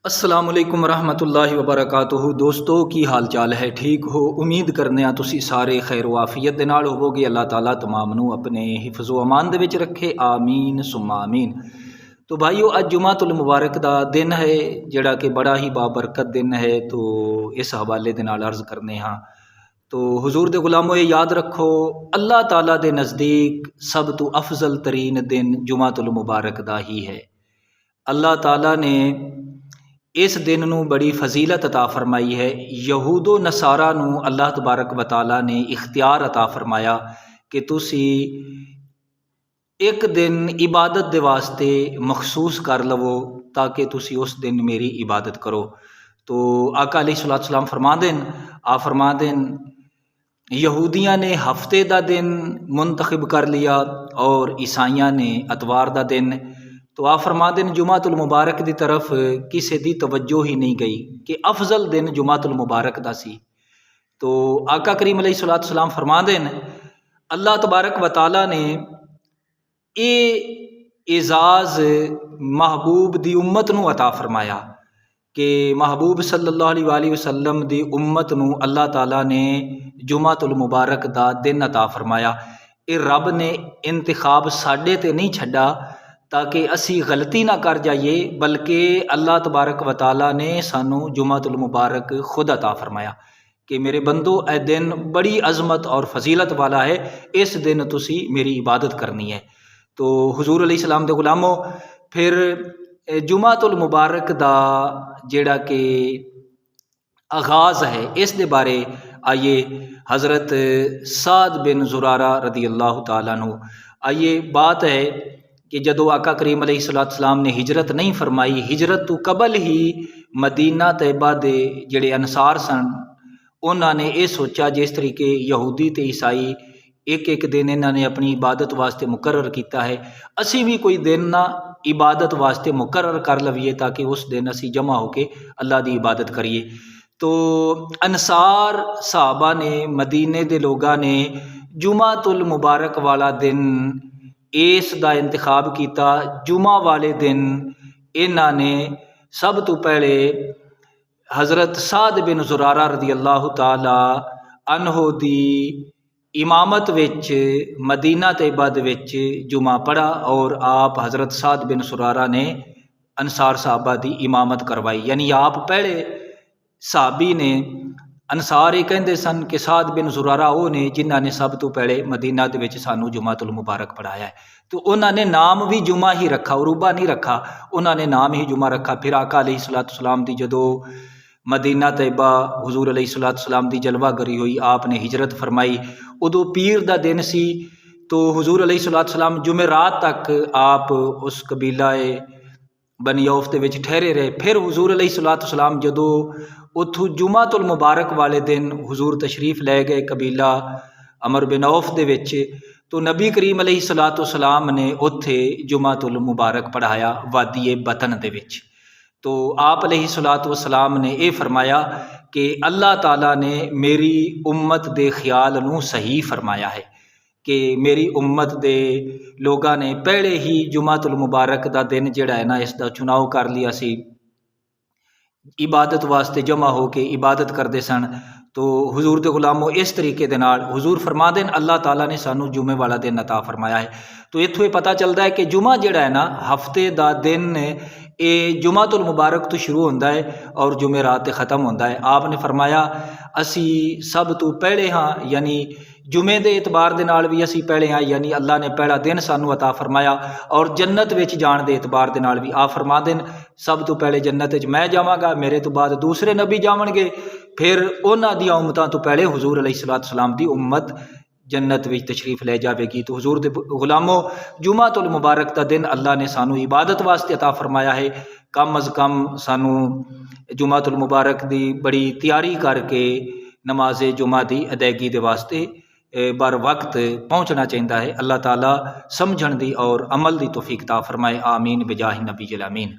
अस्सलाम वालेकुम रहमतुल्लाहि व बरकातुहू। दोस्तों की हाल चाल है, ठीक हो? उम्मीद करने आ तुसी सारे खैर वाफियत दे नाल होवोगे। अल्लाह ताला तमाम नू अपने हिफ्ज़ व अमान दे विच रखे, आमीन सुम्मा आमीन। तो भाईओ, अज जुमातुल मुबारक दा दिन है जिहड़ा कि बड़ा ही बाबरकत दिन है। तो इस हवाले दे नाल अर्ज़ करने हाँ। तो हुजूर दे गुलामो, ये याद रखो, अल्लाह ताला दे नज़दीक सब तो अफजल तरीन दिन जुमातुल मुबारक दा ही है। अल्लाह ताला ने इस दिन नू बड़ी फजीलत अता फरमाई है। यहूदो नसारा नू अल्लाह तबारक व तआला ने इख्तियार अता फरमाया कि तुसी एक दिन इबादत दे वास्ते मखसूस कर लवो ताकि तुसी उस दिन मेरी इबादत करो। तो आका अलैहिस्सलातु वस्सलाम फरमा देन यहूदियाँ ने हफ्ते का दिन मुंतखब कर लिया और ईसाइयाँ ने अतवार का दिन। तो आ फरमा देन जुमातुल मुबारक की तरफ किसी की तवज्जो ही नहीं गई कि अफजल दिन जुमातुल मुबारक का सी। तो आका करीम अलैहिस्सलातु वस्सलाम फरमा देन अल्लाह तबारक व तआला ने ये एजाज़ महबूब दी उम्मत नू अता फरमाया कि महबूब सल्लल्लाहु अलैहि वसल्लम दी उम्मत नू अल्लाह ताला ने जुमातुल मुबारक दा दिन अता फरमाया। ये रब ने इंतखाब साडे ते नहीं छड्डा ताकि असी गलती ना कर जाइए, बल्कि अल्लाह तबारक व तआला ने सानू जुमातुल मुबारक खुद अता फरमाया कि मेरे बंदो, ए दिन बड़ी अजमत और फजीलत वाला है, इस दिन तुसी मेरी इबादत करनी है। तो हुजूर अलैहिस्सलाम दे गुलामो, फिर जुमातुल मुबारक दा जिहड़ा कि आगाज़ है इस दे बारे आइए हज़रत साद बिन ज़ुरारा रदी अल्लाह तआला अन्हु, आइए बात है कि जदों आका करीम अलैहिस्सलातु वस्सलाम ने हिजरत नहीं फरमाई, हिजरत तो कबल ही मदीना तैयबा दे जिहड़े अंसार सन उन्होंने ये सोचा जिस तरीके यहूदी ते ईसाई एक एक दिन इन्होंने अपनी इबादत वास्ते मुकर्रर किया है, असी भी कोई दिन ना इबादत वास्ते मुकर्रर कर लवीए ताकि उस दिन असी जमा होके अल्लाह की इबादत करिए। तो अंसार सहाबा ने, मदीने दे लोगां ने जुमातुल मुबारक वाला दिन इस दा इंतखाब किया। जुमा वाले दिन इन्हां ने सब तो पहले हज़रत साद बिन ज़ुरारा रदी अल्लाह तआला अन्हो दी इमामत विच मदीना तैयबा दे विच जुमा पढ़ा और आप हज़रत साद बिन ज़ुरारा ने अंसार साहबा दी इमामत करवाई। यानी आप पहले साहबी ने, अंसार ही कहते सन कि साद बिन ज़ुरारा वो ने जिन्हों ने सब तो पहले मदीना दे विच सानू जुमातुल मुबारक पढ़ाया है। तो उन्होंने नाम भी जुमा ही रखा, उरूबा नहीं रखा, उन्होंने नाम ही जुमा रखा। फिर आका अलैहिस्सलातु वस्सलाम दी जदों मदीना तैयबा हुजूर अलैहिस्सलातु वस्सलाम दी जलवागरी हुई, आपने हिजरत फरमाई, उदों पीर दा दिन सी। तो हुजूर अलैहिस्सलातु वस्सलाम जुमेरात तक आप उस कबीला बनी औफ दे विच ठहरे रहे। फिर हुजूर अलैहिस्सलातु वस्सलाम जदों उथों जुमातुल मुबारक वाले दिन हुजूर तशरीफ लै गए कबीला अमर बिन औफ दे विच, तो नबी करीम अलैहिस्सलातु वस्सलाम ने उत्थे जुमातुल मुबारक पढ़ाया वादी बतन दे विच। तो आप अलैहिस्सलातु वस्सलाम ने यह फरमाया कि अल्लाह ताला ने मेरी उम्मत दे ख्याल नू सही फरमाया है कि मेरी उम्मत दे लोगां ने पहले ही जुमातुल मुबारक दा दिन जिहड़ा है ना, इसका चुनाव कर लिया सी, इबादत वास्ते जमा हो के इबादत करते सन। तो हुजूर दे गुलामो, इस तरीके दे नाल हुजूर फरमा देन अल्लाह ताला ने सानू जुमे वाला दिन अता फरमाया है। तो इत्थों ये पता चलता है कि जुमा जिहड़ा है ना, हफ्ते का दिन ये जुमातुल मुबारक तो शुरू होता है और जुमेरात ते ख़त्म होता है। आपने फरमाया असी सब तो पहले हाँ, यानी जुमे के एतबार दे नाल भी असी पहले हाँ, यानी अल्लाह ने पहला दिन सानू अता फरमाया। और जन्नत विच जाण दे एतबार दे नाल भी आप फरमा देन सब तो पहले जन्नत विच मैं जावांगा, मेरे तो बाद दूसरे नबी जावणगे, फिर उन्हां दी उम्मतां तो पहले हुजूर अलैहिस्सलातु वस्सलाम दी उम्मत जन्नत विच तशरीफ ले जाएगी। तो हुजूर दे गुलामो, जुमातुल मुबारक का दिन अल्लाह ने सानू इबादत वास्ते अता फरमाया है। कम अज़ कम सानू जुमातुल मुबारक दी बड़ी तैयारी करके नमाज जुमा दी अदायगी दे वास्ते बर वक्त पहुँचना चाहिए है। अल्लाह ताला समझण दी और अमल दी तौफीक अता फरमाए, आमीन बिजाहि नबी अमीन।